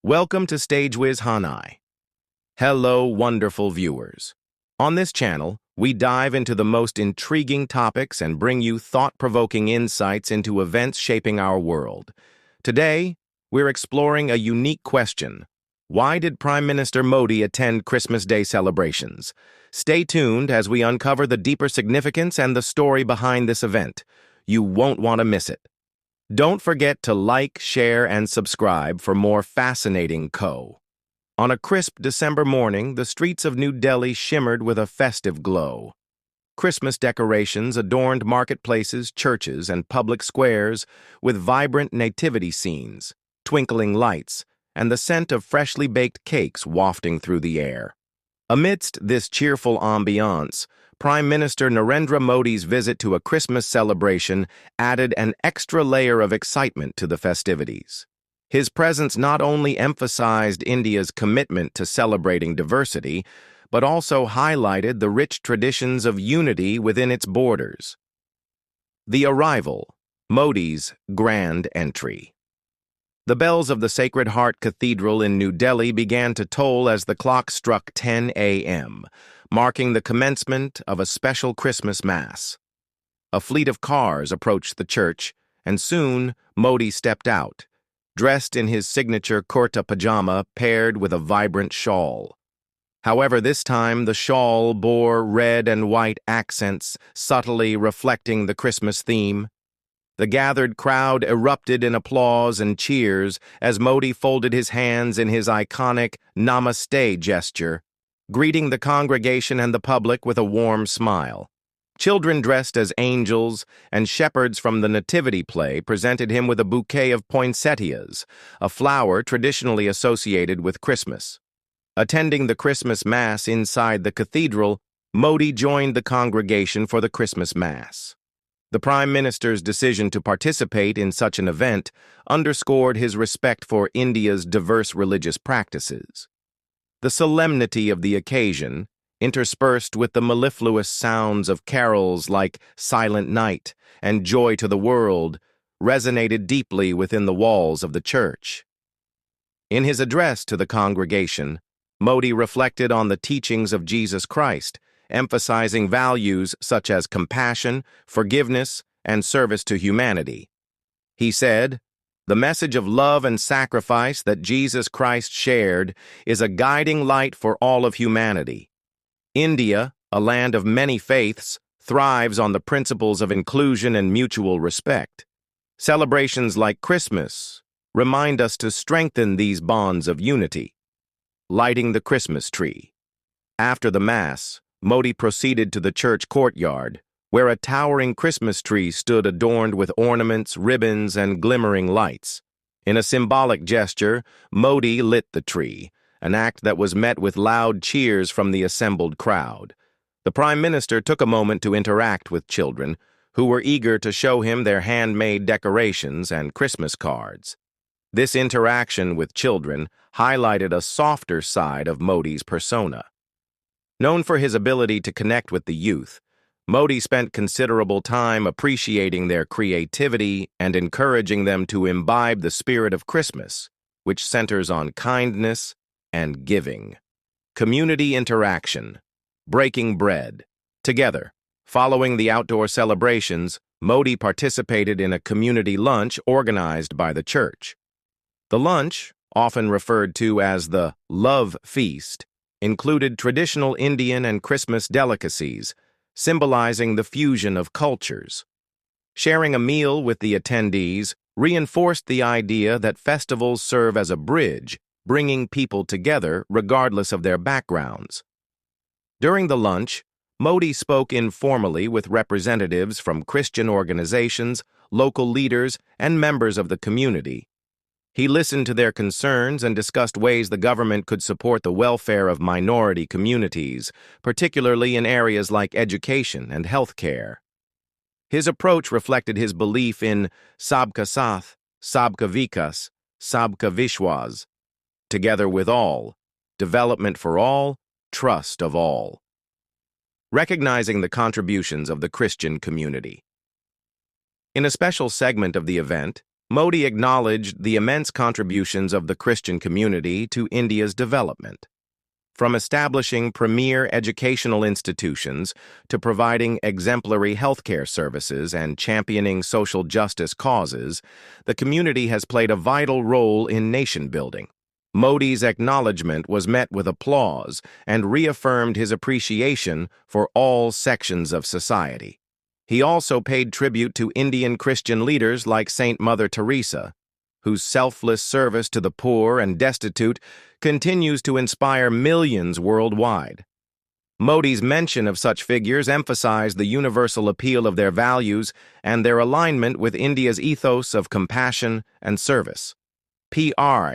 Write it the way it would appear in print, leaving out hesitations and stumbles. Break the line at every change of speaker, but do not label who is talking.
Welcome to StageWiz Hangne. Hello, wonderful viewers. On this channel, we dive into the most intriguing topics and bring you thought-provoking insights into events shaping our world. Today, we're exploring a unique question. Why did Prime Minister Modi attend Christmas Day celebrations? Stay tuned as we uncover the deeper significance and the story behind this event. You won't want to miss it. Don't forget to like, share, and subscribe for more fascinating On a crisp December morning, the streets of New Delhi shimmered with a festive glow. Christmas decorations adorned marketplaces, churches, and public squares with vibrant nativity scenes, twinkling lights, and the scent of freshly baked cakes wafting through the air. Amidst this cheerful ambiance, Prime Minister Narendra Modi's visit to a Christmas celebration added an extra layer of excitement to the festivities. His presence not only emphasized India's commitment to celebrating diversity, but also highlighted the rich traditions of unity within its borders. The arrival, Modi's grand entry. The bells of the Sacred Heart Cathedral in New Delhi began to toll as the clock struck 10 a.m., marking the commencement of a special Christmas Mass. A fleet of cars approached the church, and soon Modi stepped out, dressed in his signature kurta pajama paired with a vibrant shawl. However, this time the shawl bore red and white accents, subtly reflecting the Christmas theme. The gathered crowd erupted in applause and cheers as Modi folded his hands in his iconic Namaste gesture, greeting the congregation and the public with a warm smile. Children dressed as angels and shepherds from the nativity play presented him with a bouquet of poinsettias, a flower traditionally associated with Christmas. Attending the Christmas Mass inside the cathedral, Modi joined the congregation for the Christmas Mass. The Prime Minister's decision to participate in such an event underscored his respect for India's diverse religious practices. The solemnity of the occasion, interspersed with the mellifluous sounds of carols like Silent Night and Joy to the World, resonated deeply within the walls of the church. In his address to the congregation, Modi reflected on the teachings of Jesus Christ, emphasizing values such as compassion, forgiveness, and service to humanity. He said, "The message of love and sacrifice that Jesus Christ shared is a guiding light for all of humanity. India, a land of many faiths, thrives on the principles of inclusion and mutual respect. Celebrations like Christmas remind us to strengthen these bonds of unity." Lighting the Christmas tree. After the Mass, Modi proceeded to the church courtyard, where a towering Christmas tree stood adorned with ornaments, ribbons, and glimmering lights. In a symbolic gesture, Modi lit the tree, an act that was met with loud cheers from the assembled crowd. The Prime Minister took a moment to interact with children, who were eager to show him their handmade decorations and Christmas cards. This interaction with children highlighted a softer side of Modi's persona. Known for his ability to connect with the youth, Modi spent considerable time appreciating their creativity and encouraging them to imbibe the spirit of Christmas, which centers on kindness and giving. Community interaction. Breaking bread. Together, following the outdoor celebrations, Modi participated in a community lunch organized by the church. The lunch, often referred to as the Love Feast, included traditional Indian and Christmas delicacies, symbolizing the fusion of cultures. Sharing a meal with the attendees reinforced the idea that festivals serve as a bridge, bringing people together regardless of their backgrounds. During the lunch, Modi spoke informally with representatives from Christian organizations, local leaders, and members of the community. He listened to their concerns and discussed ways the government could support the welfare of minority communities, particularly in areas like education and healthcare. His approach reflected his belief in Sabka Saath, Sabka Vikas, Sabka Vishwas, together with all, development for all, trust of all. Recognizing the contributions of the Christian community. In a special segment of the event, Modi acknowledged the immense contributions of the Christian community to India's development. From establishing premier educational institutions to providing exemplary healthcare services and championing social justice causes, the community has played a vital role in nation-building. Modi's acknowledgement was met with applause and reaffirmed his appreciation for all sections of society. He also paid tribute to Indian Christian leaders like Saint Mother Teresa, whose selfless service to the poor and destitute continues to inspire millions worldwide. Modi's mention of such figures emphasized the universal appeal of their values and their alignment with India's ethos of compassion and service. PR